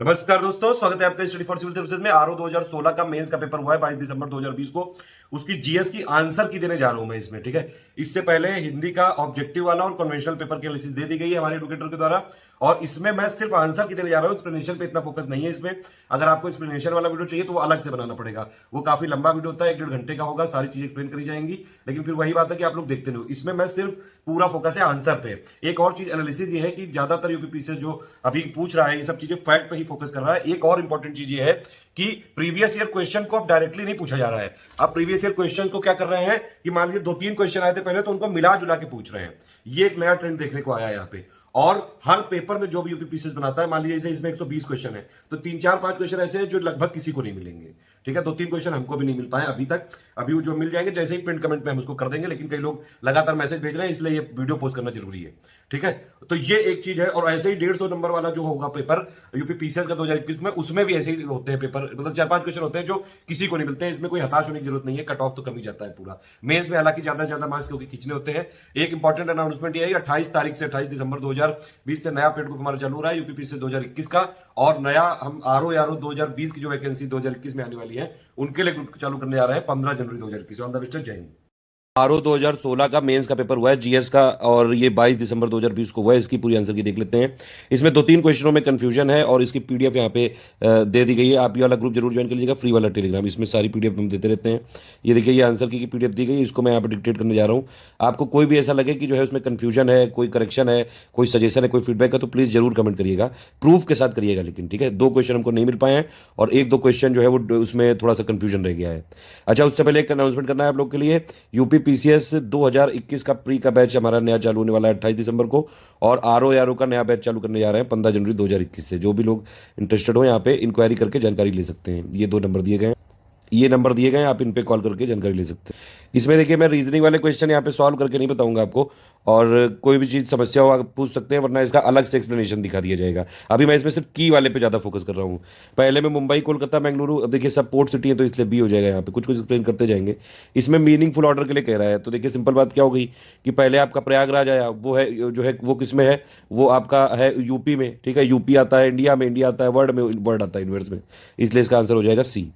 नमस्कार दोस्तों, स्वागत है आपका स्टडी फॉर सिविल सर्विसेज में। आरओ 2016 का मेंस का पेपर हुआ है 22 दिसंबर 2020 को। उसकी जीएस की आंसर की देने जा रहा हूं मैं इसमें, ठीक है। इससे पहले हिंदी का ऑब्जेक्टिव वाला और कन्वेंशनल पेपर की एनालिसिस दे दी गई है हमारे एडुकेटर के द्वारा, और इसमें मैं सिर्फ आंसर की देने जा रहा हूं। एक्सप्लेनेशन पे इतना फोकस नहीं है इसमें। अगर आपको एक्सप्लेनेशन वाला वीडियो चाहिए तो वो अलग से बनाना पड़ेगा, वो काफी लंबा वीडियो होता है, 1-1.5 घंटे का होगा, सारी चीज एक्सप्लेन करी जाएंगी। लेकिन फिर वही बात है कि आप लोग देखते नहीं हो। इसमें मैं सिर्फ पूरा फोकस है आंसर पे। एक और चीज एनालिसिस ये है कि ज्यादातर यूपीपीसीएस जो अभी पूछ रहा है ये सब चीजें फैक्ट पे ही फोकस कर रहा है। एक और इंपॉर्टेंट चीज ये है कि प्रीवियस ईयर क्वेश्चन को अब डायरेक्टली नहीं पूछा जा रहा है। अब प्रीवियस ईयर क्वेश्चन को क्या कर रहे हैं कि मान लीजिए 2-3 क्वेश्चन आए थे पहले, तो उनको मिला जुला के पूछ रहे हैं। ये एक नया ट्रेंड देखने को आया है यहाँ पे। और हर पेपर में जो भी यूपीपीसीएस बनाता है, मान लीजिए इसमें 120 क्वेश्चन है, तो 3-4-5 क्वेश्चन ऐसे हैं जो लगभग किसी को नहीं मिलेंगे, ठीक है। 2-3 क्वेश्चन हमको भी नहीं मिल पाए अभी तक। अभी वो जो मिल जाएंगे जैसे ही पिन कमेंट में हम उसको कर देंगे, लेकिन कई लोग लगातार मैसेज भेज रहे हैं, इसलिए ये वीडियो पोस्ट करना जरूरी है, ठीक है। तो ये एक चीज है। और ऐसे ही 150 नंबर वाला जो होगा पेपर यूपीपीसीएस का 2021 में, उसमें भी ऐसे ही होते हैं पेपर, मतलब 4-5 क्वेश्चन होते हैं जो किसी को नहीं मिलते हैं। इसमें कोई हताश होने की जरूरत नहीं है, कट ऑफ तो कम ही जाता है पूरा। मेंस में हालांकि ज्यादा से ज्यादा मार्क्स क्योंकि खींचने होते हैं। एक इंपॉर्टेंट अनाउंसमेंट ये है, 28 तारीख से 28 दिसंबर 2020 से नया पेड ग्रुप हमारा चालू हो रहा है यूपीपीसीएस 2021 का। और नया हम आरओ 2020 की जो वैकेंसी 2021 में आने वाली है उनके लिए ग्रुप चालू करने जा रहे हैं 15 जनवरी 2021। ऑल द बेस्ट, जय हिंद। आरओ 2016 का मेंस का पेपर हुआ है जीएस का, और ये 22 दिसंबर 2020 को हुआ है। इसकी पूरी आंसर की देख लेते हैं। इसमें 2-3 क्वेश्चनों में कंफ्यूजन है और इसकी पीडीएफ यहाँ पे दे दी गई है। आप ये वाला ग्रुप जरूर ज्वाइन कर लीजिएगा, फ्री वाला टेलीग्राम, इसमें सारी पीडीएफ हम देते रहते हैं। ये देखिए, ये आंसर की पीडीएफ दी गई, इसको मैं यहाँ पे डिक्टेट करने जा रहा हूँ। आपको कोई भी ऐसा लगे कि जो है उसमें कंफ्यूजन है, कोई करेक्शन है, कोई सजेशन है, कोई फीडबैक है, तो प्लीज़ जरूर कमेंट करिएगा, प्रूफ के साथ करिएगा। लेकिन ठीक है, 2 क्वेश्चन हमको नहीं मिल पाए हैं और 1-2 क्वेश्चन जो है वो उसमें थोड़ा सा कंफ्यूजन रह गया है। अच्छा, उससे पहले एक अनाउंसमेंट करना है आप लोग के लिए। यूपीपीसीएस 2021 का प्री का बैच हमारा नया चालू होने वाला है 28 दिसंबर को, और आरओ का नया बैच चालू करने जा रहे हैं 15 जनवरी 2021 से। जो भी लोग इंटरेस्टेड हो यहाँ पे इंक्वायरी करके जानकारी ले सकते हैं। ये 2 नंबर दिए गए हैं, ये नंबर दिए गए हैं, आप इन पे कॉल करके जानकारी ले सकते हैं। इसमें देखिए, मैं रीजनिंग वाले क्वेश्चन यहाँ पे सॉल्व करके नहीं बताऊंगा आपको, और कोई भी चीज़ समस्या हो आप पूछ सकते हैं, वरना इसका अलग से एक्सप्लेनेशन दिखा दिया जाएगा। अभी मैं इसमें सिर्फ की वाले पे ज़्यादा फोकस कर रहा हूँ। पहले मैं मुंबई, कोलकाता, बेंगलुरु, अब देखिए सब पोर्ट सिटी है तो इसलिए बी हो जाएगा। यहाँ पे कुछ कुछ एक्सप्लेन करते जाएंगे। इसमें मीनिंगफुल ऑर्डर के लिए कह रहा है, तो देखिए सिंपल बात क्या हो गई कि पहले आपका प्रयागराज आया, वो है जो है वो किस में है, वो आपका है यूपी में, ठीक है। यूपी आता है इंडिया में, इंडिया आता है वर्ड में, वर्ड आता है यूनिवर्स में, इसलिए इसका आंसर हो जाएगा सी।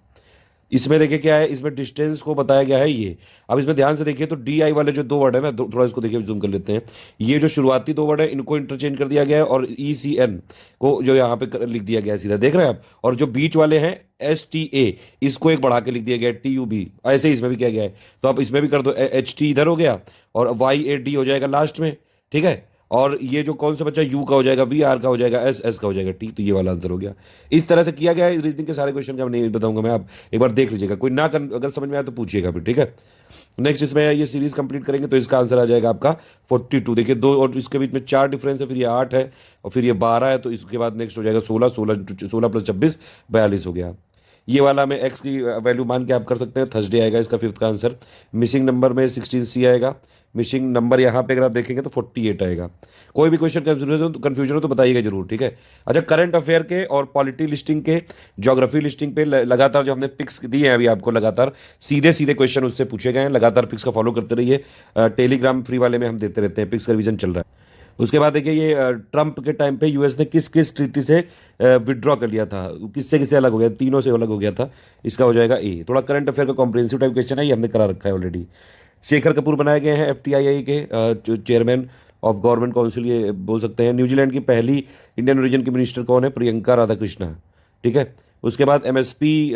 इसमें देखिए क्या है, इसमें डिस्टेंस को बताया गया है ये। अब इसमें ध्यान से देखिए तो डी आई वाले जो 2 वर्ड है ना, थोड़ा इसको देखिए, जूम कर लेते हैं। ये जो शुरुआती 2 वर्ड है इनको इंटरचेंज कर दिया गया है, और ई सी एन को जो यहाँ पे लिख दिया गया है सीधा, देख रहे हैं आप। और जो बीच वाले हैं एस टी ए, इसको एक बढ़ा के लिख दिया गया है टी यू बी, ऐसे ही इसमें भी किया गया है। तो आप इसमें भी कर दो, एच टी इधर हो गया और वाई ए डी हो जाएगा लास्ट में, ठीक है। और ये जो कौन सा बच्चा यू का हो जाएगा, वी आर का हो जाएगा, एस एस का हो जाएगा, टी, तो ये वाला आंसर हो गया। इस तरह से किया गया है। रीजनिंग के सारे क्वेश्चन जब नहीं बताऊंगा मैं, आप एक बार देख लीजिएगा, कोई ना अगर समझ में आया तो पूछिएगा फिर, ठीक है। नेक्स्ट इसमें ये सीरीज कंप्लीट करेंगे तो इसका आंसर आ जाएगा आपका 42। देखिए 2 और इसके बीच में 4 डिफरेंस है, फिर ये 8 है और फिर ये 12 है, तो इसके बाद नेक्स्ट हो जाएगा 16, 16 प्लस 26 42 हो गया। ये वाला में एक्स की वैल्यू मान के आप कर सकते हैं। थर्सडे आएगा इसका 5th का आंसर। मिसिंग नंबर में 16C आएगा। मिसिंग नंबर यहाँ पे अगर आप देखेंगे तो 48 आएगा। कोई भी क्वेश्चन कन्फ्यूजन हो तो बताइएगा जरूर, ठीक है। अच्छा, करंट अफेयर के और पॉलिटी लिस्टिंग के, ज्योग्राफी लिस्टिंग पे लगातार जो हमने पिक्स दिए हैं अभी आपको, लगातार सीधे सीधे क्वेश्चन उससे पूछे गए हैं। लगातार पिक्स का फॉलो करते रहिए। टेलीग्राम फ्री वाले में हम देते रहते हैं, पिक्स का रिवीजन चल रहा है। उसके बाद देखिए, ये ट्रंप के टाइम पे यूएस ने किस किस ट्रीटी से विड्रॉ कर लिया था, किससे किससे अलग हो गया, तीनों से अलग हो गया था। इसका हो जाएगा ए। थोड़ा करंट अफेयर का कॉम्प्रिहेंसिव टाइप क्वेश्चन है, ये हमने करा रखा है ऑलरेडी। शेखर कपूर बनाए गए हैं एफटीआईआई के चेयरमैन ऑफ गवर्नमेंट काउंसिल, ये बोल सकते हैं। न्यूजीलैंड की पहली इंडियन ओरिजिन की मिनिस्टर कौन है, प्रियंका राधाकृष्णा, ठीक है। उसके बाद एमएसपी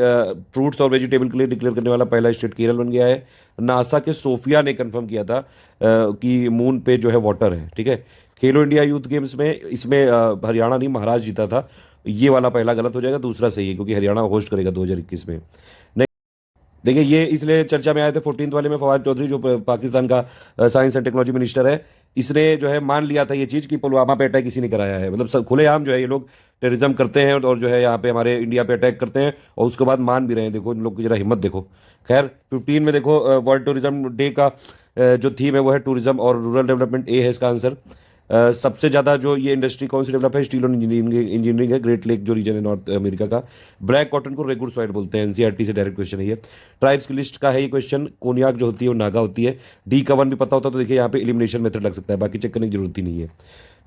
फ्रूट्स और वेजिटेबल के लिए डिक्लेयर करने वाला पहला स्टेट केरल बन गया है। नासा के सोफिया ने कंफर्म किया था कि मून पे जो है वाटर है, ठीक है। खेलो इंडिया यूथ गेम्स में इसमें हरियाणा नहीं महाराष्ट्र जीता था। ये वाला पहला गलत हो जाएगा, दूसरा सही है क्योंकि हरियाणा होस्ट करेगा 2021 में। देखिए, ये इसलिए चर्चा में आए थे 14th वाले में, फवाद चौधरी जो पाकिस्तान का साइंस एंड टेक्नोलॉजी मिनिस्टर है, इसने जो है मान लिया था ये चीज़ कि पुलवामा पे अटैक किसी ने कराया है। मतलब सब खुलेआम जो है ये लोग टेररिज्म करते हैं और जो है यहाँ पे हमारे इंडिया पे अटैक करते हैं, और उसके बाद मान भी रहे हैं। देखो इन लोग की जरा हिम्मत देखो। खैर 15 में देखो, वर्ल्ड टूरिज्म डे का जो थीम है वो है टूरिज्म और रूरल डेवलपमेंट, ए है इसका आंसर। सबसे ज़्यादा जो ये इंडस्ट्री कौन सी डेवलप है, स्टील और इंजीनियरिंग है, ग्रेट लेक जो रीजन है नॉर्थ अमेरिका का। ब्लैक कॉटन को रेगुर सॉइल बोलते हैं, एनसीईआरटी से डायरेक्ट क्वेश्चन है ये। ट्राइब्स की लिस्ट का है ये क्वेश्चन। कोनियाक जो होती है वो नागा होती है। डी का 1 भी पता होता तो देखिए यहाँ पे एलिमिनेशन मेथड लग सकता है, बाकी चेक करने की जरूरत ही नहीं है।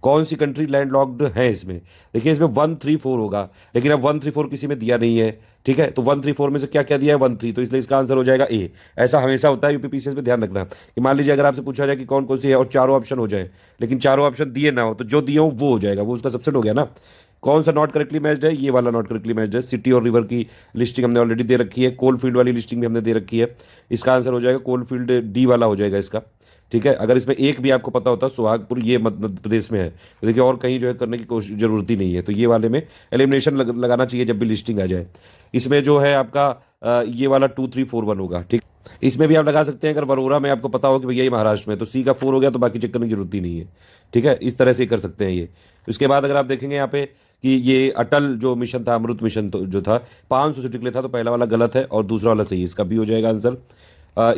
कौन सी कंट्री लैंडलॉक्ड है इसमें? देखिए इसमें 134 होगा, लेकिन अब 134 किसी में दिया नहीं है, ठीक है। तो 134 में से क्या क्या दिया है? 13, तो इसलिए इसका आंसर हो जाएगा ए। ऐसा हमेशा होता है यूपीपीसीएस में, ध्यान रखना कि मान लीजिए अगर आपसे पूछा जाए कि कौन कौन सी है और चारों ऑप्शन हो जाए, लेकिन चारों ऑप्शन दिए ना हो, तो जो दिए हो वो हो जाएगा, वो उसका सबसेट हो गया ना। कौन सा नॉट करेक्टली मैच्ड है? ये वाला नॉट करेक्टली मैच्ड है। सिटी और रिवर की लिस्टिंग हमने ऑलरेडी दे रखी है, कोल फील्ड वाली लिस्टिंग भी हमने दे रखी है। इसका आंसर हो जाएगा कोल फील्ड, डी वाला हो जाएगा इसका, ठीक है। अगर इसमें एक भी आपको पता होता सुहागपुर ये मध्य प्रदेश में है, तो देखिए और कहीं जो है करने की कोशिश जरूरत ही नहीं है, तो ये वाले में एलिमिनेशन लगाना चाहिए जब भी लिस्टिंग आ जाए। इसमें जो है आपका ये वाला 2341 होगा, ठीक। इसमें भी आप लगा सकते हैं अगर वरोरा में आपको पता हो कि भैया ये महाराष्ट्र में, तो सी का 4 हो गया, तो बाकी चेक करने की जरूरत ही नहीं है, ठीक है। इस तरह से कर सकते हैं ये। उसके बाद अगर आप देखेंगे यहाँ पे कि ये अटल जो मिशन था, अमृत मिशन तो जो था 500 सिटी के लिए था, तो पहला वाला गलत है और दूसरा वाला सही है, इसका भी हो जाएगा आंसर।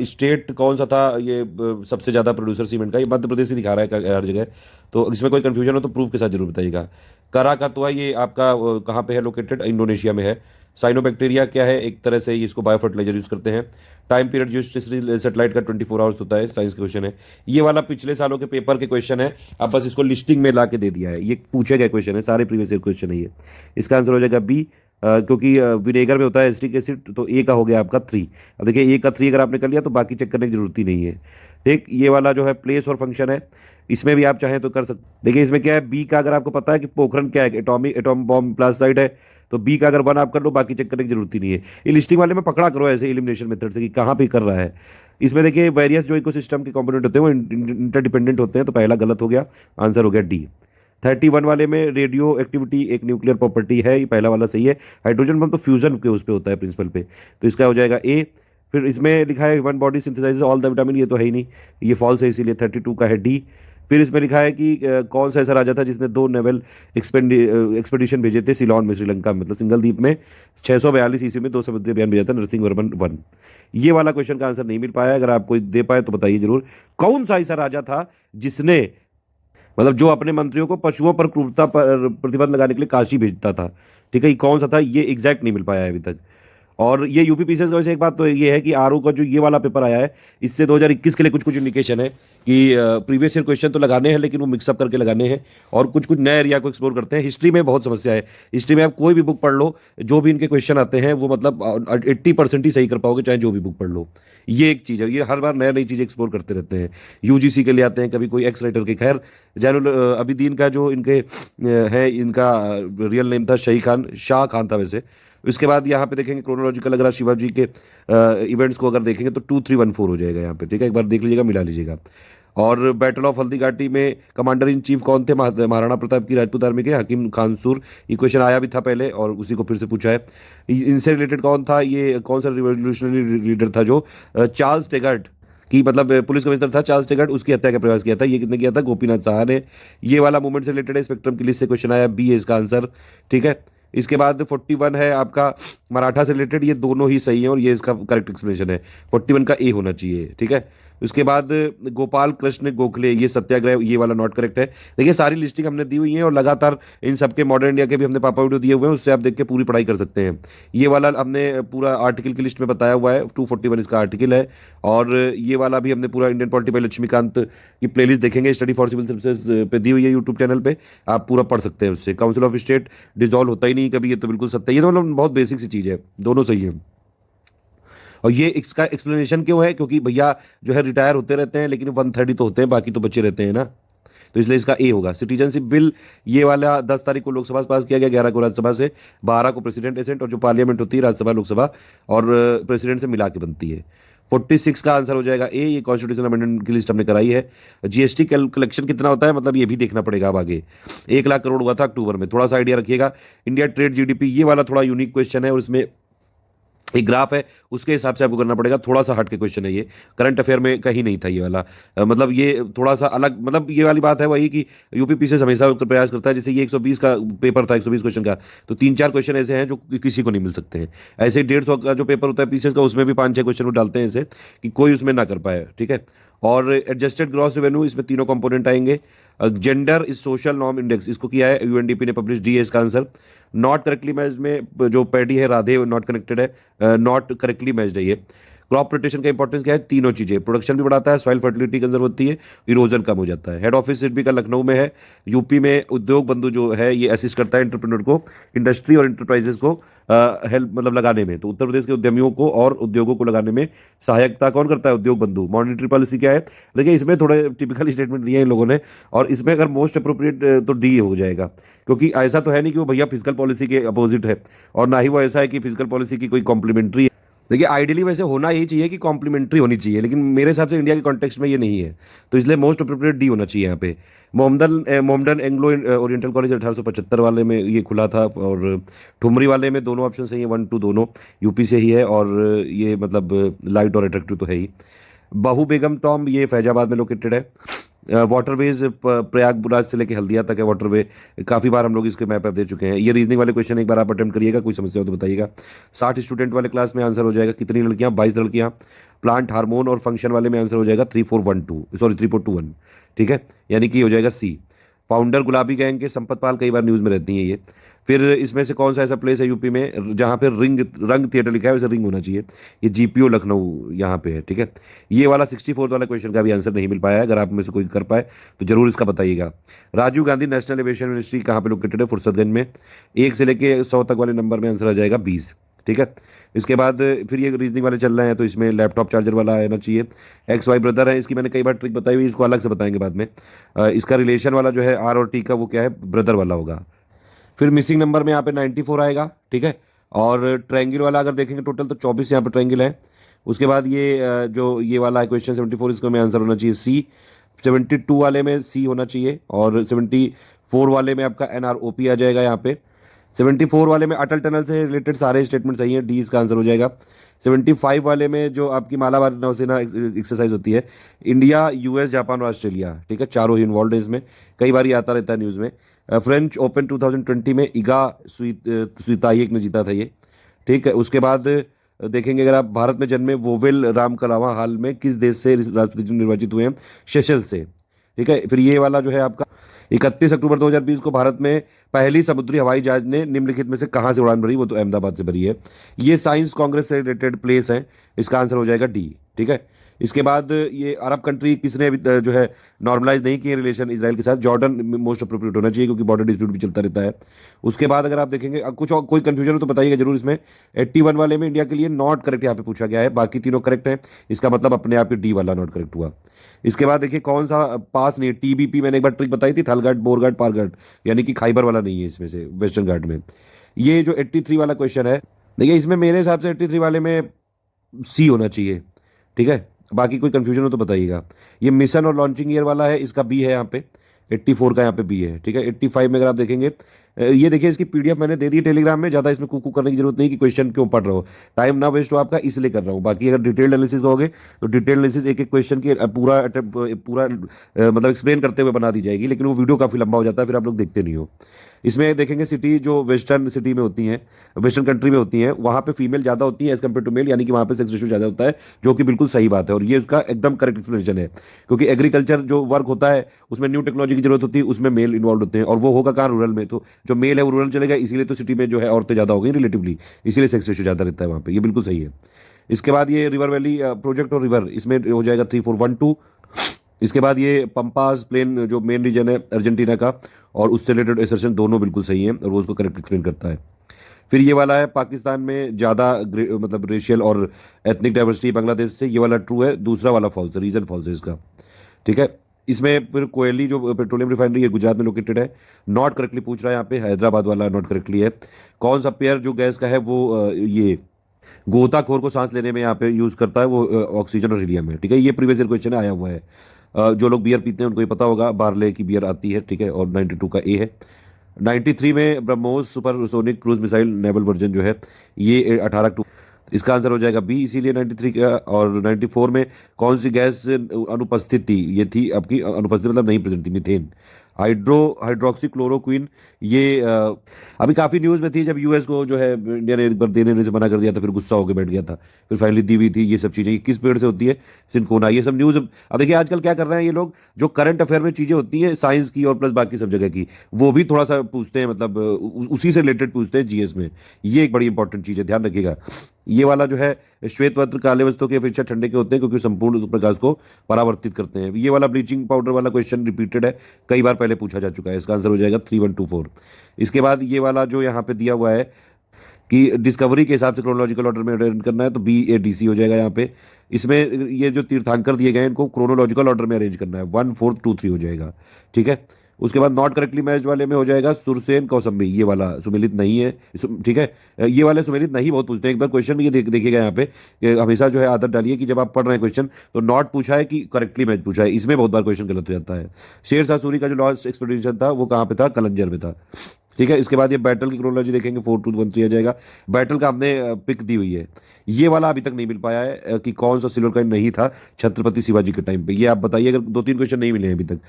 स्टेट कौन सा था ये सबसे ज़्यादा प्रोड्यूसर सीमेंट का? ये मध्य प्रदेश ही दिखा रहा है हर जगह, तो इसमें कोई कंफ्यूजन हो तो प्रूफ के साथ जरूर बताइएगा। कराकातुआ ये आपका कहाँ पे है लोकेटेड? इंडोनेशिया में है। साइनोबैक्टीरिया क्या है? एक तरह से इसको बायो फर्टिलाइजर यूज करते हैं। टाइम पीरियड जो सेटेलाइट का 24 आवर्स होता है, साइंस का क्वेश्चन है ये वाला, पिछले सालों के पेपर के क्वेश्चन है, अब बस इसको लिस्टिंग में ला के दे दिया है, ये पूछे गए क्वेश्चन है, सारे प्रीवियस ईयर क्वेश्चन है ये। इसका आंसर हो जाएगा बी, क्योंकि विनेगर में होता है एसिटिक एसिड, तो ए का हो गया आपका 3। अब देखिए ए का 3 अगर आपने कर लिया तो बाकी चेक करने की जरूरत ही नहीं है, ठीक। ये वाला जो है प्लेस और फंक्शन है, इसमें भी आप चाहें तो कर सकते। देखिए इसमें क्या है, बी का अगर आपको पता है कि पोखरण क्या है, atomic atom bomb blast site है, तो बी का अगर 1 आप कर लो, बाकी चेक करने की जरूरत ही नहीं है। ये लिस्टिंग वाले में पकड़ा करो ऐसे एलिमिनेशन मेथड से कि कहाँ पे कर रहा है। इसमें देखिए वेरियस जो इकोसिस्टम के कंपोनेंट होते हैं वो इंटरडिपेंडेंट होते हैं, तो पहला गलत हो गया, आंसर हो गया डी। 31 वाले में रेडियो एक्टिविटी एक न्यूक्लियर प्रॉपर्टी है, ये पहला वाला सही है। हाइड्रोजन बम तो फ्यूजन के उस पे होता है, प्रिंसिपल पे, तो इसका हो जाएगा ए। फिर इसमें लिखा है one body synthesises all the vitamin, ये तो है ही नहीं, ये फॉल्स है, इसीलिए 32 का है डी। फिर इसमें लिखा है कि कौन सा ऐसा राजा था जिसने 2 नेवल एक्सपेडिशन भेजे थे सिलोन में, श्रीलंका में, मतलब सिंगल द्वीप में 642 ईस्वी में 2 समुद्री अभियान भेजा था नरसिंह वर्मन 1। ये वाला क्वेश्चन का आंसर नहीं मिल पाया, अगर आप कोई दे पाए तो बताइए जरूर, कौन सा ऐसा राजा था जिसने, मतलब जो अपने मंत्रियों को पशुओं पर क्रूरता पर प्रतिबंध लगाने के लिए काशी भेजता था, ठीक है। ये कौन सा था, ये एग्जैक्ट नहीं मिल पाया है अभी तक। और ये यूपीपीसीएस का वैसे एक बात तो ये है कि आरओ का जो ये वाला पेपर आया है, इससे 2021 के लिए कुछ कुछ इंडिकेशन है कि प्रीवियस ईयर क्वेश्चन तो लगाने हैं, लेकिन वो मिक्सअप करके लगाने हैं और कुछ कुछ नए एरिया को एक्सप्लोर करते हैं। हिस्ट्री में बहुत समस्या है, हिस्ट्री में आप कोई भी बुक पढ़ लो, जो भी इनके क्वेश्चन आते हैं वो मतलब 80% ही सही कर पाओगे, चाहे जो भी बुक पढ़ लो। ये एक चीज़ है, ये हर बार नया नई चीज़ एक्सप्लोर करते रहते हैं। यूजीसी के लिए आते हैं, कभी कोई एक्स राइटर के, खैर जैनुल अबिदीन का जो इनके है, इनका रियल नेम था शाह खान था वैसे। उसके बाद यहाँ पे देखेंगे क्रोनोलॉजिकल, अगर आप शिवाजी के इवेंट्स को अगर देखेंगे तो 2314 हो जाएगा यहाँ पे, ठीक है। एक बार देख लीजिएगा, मिला लीजिएगा। और बैटल ऑफ हल्दी घाटी में कमांडर इन चीफ कौन थे? महाराणा प्रताप की राजपूत आर्मी के हकीम खानसूर। ये क्वेश्चन आया भी था पहले और उसी को फिर से पूछा है। इनसे रिलेटेड कौन था? ये कौन सा रिवोल्यूशनरी लीडर था जो चार्ल्स टेगर्ट की, मतलब पुलिस कमिश्नर था चार्ल्स टेगर्ट, उसकी हत्या का प्रयास किया था? ये कितने किया था? गोपीनाथ साहा ने। ये वाला मूवमेंट से रिलेटेड है, स्पेक्ट्रम की लिस्ट से क्वेश्चन आया, बी है इसका आंसर, ठीक है। इसके बाद 41 है आपका मराठा से रिलेटेड, ये दोनों ही सही है और ये इसका करेक्ट एक्सप्लेनेशन है, 41 का ए होना चाहिए, ठीक है। उसके बाद गोपाल कृष्ण गोखले, ये सत्याग्रह, ये वाला नॉट करेक्ट है। देखिए सारी लिस्टिंग हमने दी हुई है और लगातार इन सबके मॉडर्न इंडिया के भी हमने पापा वीडियो दिए हुए हैं, उससे आप देख के पूरी पढ़ाई कर सकते हैं। ये वाला हमने पूरा आर्टिकल की लिस्ट में बताया हुआ है, 241 इसका आर्टिकल है। और ये वाला भी हमने पूरा इंडियन पॉलिटी बाय लक्ष्मीकांत की प्लेलिस्ट देखेंगे, स्टडी फॉर सिविल सर्विसेज पे दी हुई है यूट्यूब चैनल पे, आप पूरा पढ़ सकते हैं उससे। काउंसिल ऑफ स्टेट डिजॉल्व होता ही नहीं कभी, ये तो बिल्कुल सत्य है, ये तो मतलब बहुत बेसिक सी चीज़ है, दोनों सही है। और ये इसका एक्सप्लेनेशन क्यों है? क्योंकि भैया जो है रिटायर होते रहते हैं, लेकिन 130 तो होते हैं, बाकी तो बचे रहते हैं ना, तो इसलिए इसका ए होगा। सिटीजनशिप बिल ये वाला 10 तारीख को लोकसभा से पास किया गया, 11 को राज्यसभा से, 12 को प्रेसिडेंट एसेंट, और जो पार्लियामेंट होती है राज्यसभा लोकसभा और प्रेसिडेंट से मिला के बनती है। 46 का आंसर हो जाएगा ए, ये कॉन्स्टिट्यूशनल अमेंडमेंट की लिस्ट हमने कराई है। जीएसटी कलेक्शन कितना होता है, मतलब ये भी देखना पड़ेगा अब आगे। 1 लाख करोड़ हुआ था अक्टूबर में, थोड़ा सा आइडिया रखिएगा। इंडिया ट्रेड जीडीपी, ये वाला थोड़ा यूनिक क्वेश्चन है और इसमें एक ग्राफ है, उसके हिसाब से आपको करना पड़ेगा, थोड़ा सा हट के क्वेश्चन है ये, करंट अफेयर में कहीं नहीं था ये वाला। मतलब ये थोड़ा सा अलग, मतलब ये वाली बात है वही कि यूपीपीसीएस हमेशा उत्तर प्रयास करता है, जैसे ये 120 का पेपर था, 120 क्वेश्चन का, तो 3-4 क्वेश्चन ऐसे हैं जो किसी को नहीं मिल सकते हैं। ऐसे ही 150 का जो पेपर होता है पीसीएस का, उसमें भी 5-6 क्वेश्चन वो डालते हैं ऐसे कि कोई उसमें ना कर पाए, ठीक है। और एडजस्टेड ग्रॉस रेवेन्यू, इसमें तीनों कंपोनेंट आएंगे। Gender is social norm index, इसको किया है यूएनडीपी ने पब्लिश, डी है इसका आंसर। नॉट करेक्टली मैच्ड में जो पैडी है राधे, नॉट कनेक्टेड है, नॉट करेक्टली मैच्ड है ये। क्रॉप रोटेशन का इंपॉर्टेंस क्या है? तीनों चीजें, प्रोडक्शन भी बढ़ाता है, सॉइल फर्टिलिटी कंजर्व होती है, इरोजन कम हो जाता है। हेड ऑफिस सिर्फ का लखनऊ में है। यूपी में उद्योग बंधु जो है ये असिस्ट करता है एंटरप्रेन्योर को, इंडस्ट्री और इंटरप्राइजेस को हेल्प मतलब लगाने में। तो उत्तर प्रदेश के उद्यमियों को और उद्योगों को लगाने में सहायता कौन करता है? उद्योग बंधु। मॉनेटरी पॉलिसी क्या है? देखिए इसमें थोड़े टिपिकल स्टेटमेंट दिए हैं इन लोगों ने, और इसमें अगर मोस्ट अप्रोप्रिएट तो डी हो जाएगा, क्योंकि ऐसा तो है नहीं कि वो भैया फिजिकल पॉलिसी के अपोजिट है, और ना ही वो ऐसा है कि फिजिकल पॉलिसी की कोई कॉम्प्लीमेंट्री है। देखिए आइडियली वैसे होना यही चाहिए कि कॉम्प्लीमेंट्री होनी चाहिए, लेकिन मेरे हिसाब से इंडिया के कॉन्टेक्स्ट में ये नहीं है, तो इसलिए मोस्ट अप्रोप्रिएट डी होना चाहिए यहाँ पे। मोमडन एंग्लो ओरिएंटल कॉलेज 1875 वाले में ये खुला था, और ठुमरी वाले में दोनों ऑप्शन सही है, 1 2 दोनों यूपी से ही है, और ये मतलब लाइट और अट्रैक्टिव तो है ही। बहू बेगम टॉम ये फैजाबाद में लोकेटेड है। वाटरवेज प्रयागराज से लेके हल्दिया तक है वाटरवे, काफ़ी बार हम लोग इसके मैप दे चुके हैं। ये रीजनिंग वाले क्वेश्चन एक बार आप अटेम्प्ट करिएगा, कोई समस्या हो तो बताइएगा। 60 स्टूडेंट वाले क्लास में आंसर हो जाएगा कितनी लड़कियां? 22 लड़कियां। प्लांट हार्मोन और फंक्शन वाले में आंसर हो जाएगा 3412, ठीक है, यानी कि हो जाएगा सी। फाउंडर गुलाबी गैंग के संपत पाल, कई बार न्यूज़ में रहती हैं ये। फिर इसमें से कौन सा ऐसा प्लेस है यूपी में जहाँ पे रंग थिएटर लिखा है, वैसे रिंग होना चाहिए। ये जीपीओ लखनऊ यहाँ पे है, ठीक है। ये वाला 64 वाला क्वेश्चन का भी आंसर नहीं मिल पाया है, अगर आप में से कोई कर पाए तो जरूर इसका बताइएगा। Rajiv Gandhi national aviation university कहाँ पे लोकेटेड है? फुर्सतगंज में। 1 से लेके 100 तक वाले नंबर में आंसर आ जाएगा 20, ठीक है। इसके बाद फिर ये रीजनिंग वाले चल रहे हैं, तो इसमें लैपटॉप चार्जर वाला आना चाहिए। एक्स वाई ब्रदर है, इसकी मैंने कई बार ट्रिक बताई हुई, इसको अलग से बताएंगे बाद में। इसका रिलेशन वाला जो है आर और टी का, वो क्या है? ब्रदर वाला होगा। फिर मिसिंग नंबर में यहाँ पे 94 आएगा, ठीक है। और ट्रायंगल वाला अगर देखेंगे टोटल तो 24 यहाँ पे ट्रायंगल है। उसके बाद ये जो ये वाला है क्वेश्चन 74, इसका में आंसर होना चाहिए सी। 72 वाले में सी होना चाहिए, और 74 वाले में आपका NROP आ जाएगा यहाँ पे। 74 वाले में अटल टनल से रिलेटेड सारे स्टेटमेंट सही हैं, डी इसका आंसर हो जाएगा। 75 वाले में जो आपकी मालाबार नौसेना एक्सरसाइज होती है, इंडिया, यूएस, जापान और ऑस्ट्रेलिया, ठीक है, चारों ही इन्वॉल्व है इसमें, कई बार ये आता रहता है न्यूज़ में। फ्रेंच ओपन 2020 में इगा स्वितायेक ने जीता था ये, ठीक है। उसके बाद देखेंगे अगर आप, भारत में जन्मे वोवेल रामकलावा हाल में किस देश से राष्ट्रपति निर्वाचित हुए हैं? सेशल्स से, ठीक है। फिर ये वाला जो है आपका 31 अक्टूबर 2020 को भारत में पहली समुद्री हवाई जहाज ने निम्नलिखित में से कहाँ से उड़ान भरी? वो तो अहमदाबाद से भरी है। ये साइंस कांग्रेस से रिलेटेड प्लेस है, इसका आंसर हो जाएगा डी, ठीक है। इसके बाद ये अरब कंट्री किसने अभी जो है नॉर्मलाइज नहीं किए रिलेशन इसराइल के साथ? जॉर्डन मोस्ट अप्रोप्रिएट होना चाहिए, क्योंकि बॉर्डर डिस्प्यूट भी चलता रहता है। उसके बाद अगर आप देखेंगे कुछ और कोई कंफ्यूजन हो तो बताइएगा जरूर इसमें। 81 वाले में इंडिया के लिए नॉट करेक्ट यहाँ पे पूछा गया है, बाकी तीनों करेक्ट हैं, इसका मतलब अपने आप ही डी वाला नॉट करेक्ट हुआ। इसके बाद देखिए कौन सा पास नहीं है, टीबीपी मैंने एक बार ट्रिक बताई थी, थलघाट, बोरघाट, पारघाट, यानी कि खाइबर वाला नहीं है इसमें से, वेस्टर्न घाट में। ये जो 83 वाला क्वेश्चन है, देखिए इसमें मेरे हिसाब से 83 वाले में सी होना चाहिए, ठीक है, बाकी कोई कंफ्यूजन हो तो बताइएगा। ये मिशन और लॉन्चिंग ईयर वाला है, इसका बी है यहाँ पे। 84 का यहाँ पे बी है, ठीक है। 85 में अगर आप देखेंगे, ये देखिए इसकी पीडीएफ मैंने दे दी टेलीग्राम में, ज़्यादा इसमें कुकू करने की जरूरत नहीं कि क्वेश्चन क्यों पढ़ रहा हो, टाइम ना वेस्ट हो आपका, इसलिए कर रहा हूँ। बाकी अगर डिटेल एनालिसिस होगे तो डिटेल एनालिसिस एक एक क्वेश्चन की पूरा मतलब एक्सप्लेन करते हुए बना दी जाएगी, लेकिन वो वीडियो काफ़ी लंबा हो जाता है, फिर आप लोग देखते नहीं हो। इसमें देखेंगे सिटी जो वेस्टर्न सिटी में होती हैं, वेस्टर्न कंट्री में होती हैं, वहाँ पे फीमेल ज़्यादा होती है एज कम्पेयर टू मेल, यानी कि वहाँ पे सेक्स रेशियो ज़्यादा होता है, जो कि बिल्कुल सही बात है, और ये उसका एकदम करेक्ट एक्सप्लेनेशन है। क्योंकि एग्रीकल्चर जो वर्क होता है उसमें न्यू टेक्नोलॉजी की जरूरत होती है, उसमें मेल इन्वॉल्व होते हैं, और वो होगा कहाँ? रूरल में। तो जो मेल है वो रूरल चलेगा, इसीलिए तो सिटी में जो है औरतें ज़्यादा हो गई रिलेटिवली, इसीलिए सेक्स रेशियो ज़्यादा रहता है वहाँ पर, ये बिल्कुल सही है। इसके बाद ये रिवर वैली प्रोजेक्ट और रिवर, इसमें हो जाएगा 3412। इसके बाद ये पंपास प्लेन जो मेन रीजन है अर्जेंटीना का, और उससे रिलेटेड एसर्शन दोनों बिल्कुल सही हैं, और वो उसको करेक्ट एक्सप्लेन करता है। फिर ये वाला है पाकिस्तान में ज़्यादा मतलब रेशियल और एथनिक डाइवर्सिटी बांग्लादेश से, ये वाला ट्रू है, दूसरा वाला फॉल्स है, रीजन फॉल्स है इसका, ठीक है। इसमें फिर कोयली जो पेट्रोलियम रिफाइनरी है गुजरात में लोकेटेड है, नॉट करेक्टली पूछ रहा है यहाँ पे, हैदराबाद वाला नॉट करेक्टली है। कौन सा पेयर जो गैस का है वो ये गोताखोर को सांस लेने में यहाँ पे यूज़ करता है? वो ऑक्सीजन और हीलियम है, ठीक है। ये प्रीवियस ईयर क्वेश्चन आया हुआ है, जो लोग बियर पीते हैं उनको ये पता होगा, बार्ले की बियर आती है, ठीक है, और 92 का ए है। 93 में BrahMos supersonic cruise missile naval version जो है ये 18 अक्टूबर, इसका आंसर हो जाएगा बी, इसीलिए 93 का। और 94 में कौन सी गैस अनुपस्थित थी? ये थी आपकी अनुपस्थित मतलब नहीं प्रेजेंट थी, मीथेन। हाइड्रोक्सी क्लोरोक्विन, ये अभी काफ़ी न्यूज़ में थी जब यूएस को जो है इंडिया ने एक बार देने से मना कर दिया था, फिर गुस्सा होकर बैठ गया था, फिर फाइनली दी हुई थी। ये सब चीज़ें किस पेड़ से होती है? सिनकोना। ये सब न्यूज़ अब देखिए आजकल क्या कर रहे हैं ये लोग, जो करंट अफेयर में चीज़ें होती हैं साइंस की और प्लस बाकी सब जगह की, वो भी थोड़ा सा पूछते हैं, मतलब उसी से रिलेटेड पूछते हैं जीएस में। ये एक बड़ी इंपॉर्टेंट चीज़ है, ध्यान रखिएगा। ये वाला जो है श्वेत वस्त्र काले वस्त्रों की अपेक्षा ठंडे के होते हैं क्योंकि संपूर्ण प्रकाश को परावर्तित करते हैं। ये वाला ब्लीचिंग पाउडर वाला क्वेश्चन रिपीटेड है, कई बार पहले पूछा जा चुका है, इसका आंसर हो जाएगा 3124। इसके बाद ये वाला जो यहाँ पे दिया हुआ है कि डिस्कवरी के हिसाब से क्रोनोलॉजिकल ऑर्डर में अरेंज करना है, तो BADC हो जाएगा यहाँ पे। इसमें ये जो तीर्थंकर दिए गए हैं इनको क्रोनोलॉजिकल ऑर्डर में अरेंज करना है, 1 4 2 3 हो जाएगा, ठीक है। उसके बाद नॉट करेक्टली मैच वाले में हो जाएगा सुरसेन कौसंबी, ये वाला सुमेलित नहीं है, ठीक है। ये वाले सुमेलित नहीं बहुत पूछते हैं, एक बार क्वेश्चन ये देखिएगा यहाँ पे कि हमेशा जो है आदत डालिए कि जब आप पढ़ रहे हैं क्वेश्चन तो नॉट पूछा है कि करेक्टली मैच पूछा है, इसमें बहुत बार क्वेश्चन गलत हो जाता है। शेर शाह सूरी का जो लास्ट एक्सपेडिशन था वो कहाँ पे था, कलंजर में था, ठीक है। इसके बाद ये बैटल की क्रोनोलॉजी देखेंगे, 4 2 1 3 आ जाएगा। बैटल का हमने पिक दी हुई है, ये वाला अभी तक नहीं मिल पाया है कि कौन सा सिल्वर कॉइन नहीं था छत्रपति शिवाजी के टाइम पे, ये आप बताइए। अगर 2 3 क्वेश्चन नहीं मिले हैं अभी तक,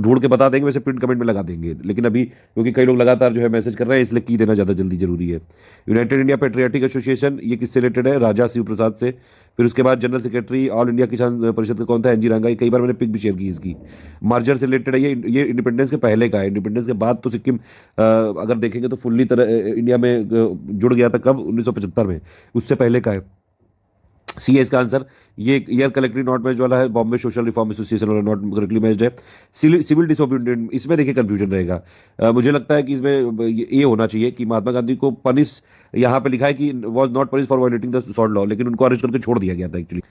ढूंढ के बता देंगे, वैसे प्रिंट कमेंट में लगा देंगे, लेकिन अभी क्योंकि कई लोग लगातार जो है मैसेज कर रहे हैं इसलिए की देना ज़्यादा जल्दी जरूरी है। यूनाइटेड इंडिया पेट्रियाटिक एसोसिएशन, ये किससे रिलेटेड है, राजा शिव प्रसाद से। फिर उसके बाद जनरल सेक्रेटरी ऑल इंडिया किसान परिषद का कौन था, NG रंगा, ये कई बार मैंने पिक भी शेयर की इसकी। मार्जर से रिलेटेड है, ये इंडिपेंडेंस के पहले का है, इंडिपेंडेंस के बाद तो सिक्किम अगर देखेंगे तो फुल्ली तरह इंडिया में जुड़ गया था, कब, 1975 में, उससे पहले का है। सी है इसका आंसर। ये ईयर कलेक्टरी नॉट मैच वाला है, बॉम्बे सोशल रिफॉर्म एसोसिएशन वाला नॉट करेक्टली मैच्ड है। सिविल डिसोबीडियंट, इसमें देखिए कंफ्यूजन रहेगा। मुझे लगता है कि इसमें ये होना चाहिए कि महात्मा गांधी को पनिश, यहाँ पे लिखा है कि was not punish for violating the sword law, लेकिन उनको अरेस्ट करके छोड़ दिया गया था एक्चुअली,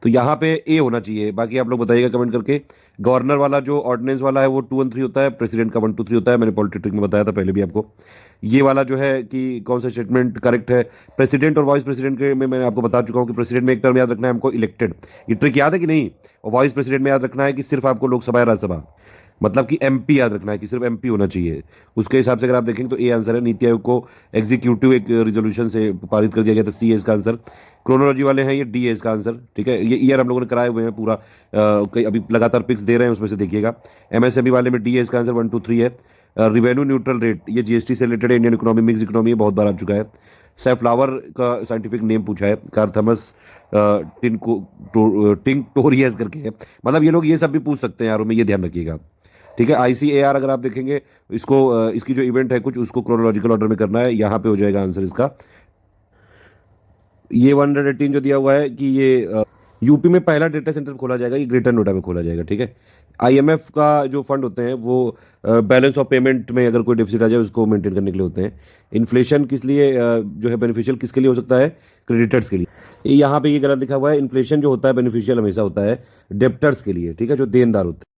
तो यहाँ पे ए होना चाहिए। बाकी आप लोग बताइएगा कमेंट करके। गवर्नर वाला जो ऑर्डिनेंस वाला है वो 2 1 3 होता है, प्रेसिडेंट का 1 2 3 होता है, मैंने पॉलिटिक्स में बताया था पहले भी आपको। ये वाला जो है कि कौन सा स्टेटमेंट करेक्ट है, प्रेसिडेंट और वाइस प्रेसिडेंट के में मैंने आपको बता चुका हूँ कि प्रेसिडेंट में एक टर्म याद रखना है हमको, इलेक्टेड, ये ट्रिक याद है कि नहीं, और वाइस प्रेसिडेंट में याद रखना है कि सिर्फ आपको लोकसभा या राज्यसभा, मतलब कि MP याद रखना है कि सिर्फ MP होना चाहिए। उसके हिसाब से अगर आप देखेंगे तो ए आंसर है। नीति आयोग को एग्जीक्यूटिव एक रिजोल्यूशन से पारित कर दिया गया था, C है इसका आंसर। क्रोनोलॉजी वाले हैं, ये D है इसका आंसर, ठीक है। ये ईयर हम लोगों ने कराए हुए हैं पूरा, कई अभी लगातार पिक्स दे रहे हैं, उसमें से देखिएगा। MSME वाले में D है इसका आंसर, 1 2 3 है। रिवेन्यू न्यूट्रल रेट, ये GST से रिलेटेड है, इंडियन इकोनॉमी, मिक्स इकोनॉमी, ये बहुत बार आ चुका है। सैफ्लावर का साइंटिफिक नेम पूछा है, कारथमस टिंक्टोरियस करके है, मतलब ये लोग ये सब भी पूछ सकते हैं यारों में, ये ध्यान रखिएगा, ठीक है। ICAR अगर आप देखेंगे इसको, इसकी जो इवेंट है कुछ, उसको क्रोनोलॉजिकल ऑर्डर में करना है, यहाँ पे हो जाएगा आंसर इसका। ये 118 जो दिया हुआ है कि ये यूपी में पहला डेटा सेंटर खोला जाएगा, ये ग्रेटर नोएडा में खोला जाएगा, ठीक है। IMF का जो फंड होते हैं वो बैलेंस ऑफ पेमेंट में अगर कोई डिफिसिट आ जाए उसको मेंटेन करने के लिए होते हैं। इन्फ्लेशन किस लिए जो है बेनिफिशियल किसके लिए हो सकता है, क्रेडिटर्स के लिए। यहाँ पे ये गलत लिखा हुआ है, इन्फ्लेशन जो होता है बेनिफिशियल हमेशा होता है डेप्टर्स के लिए, ठीक है, जो देनदार होते हैं।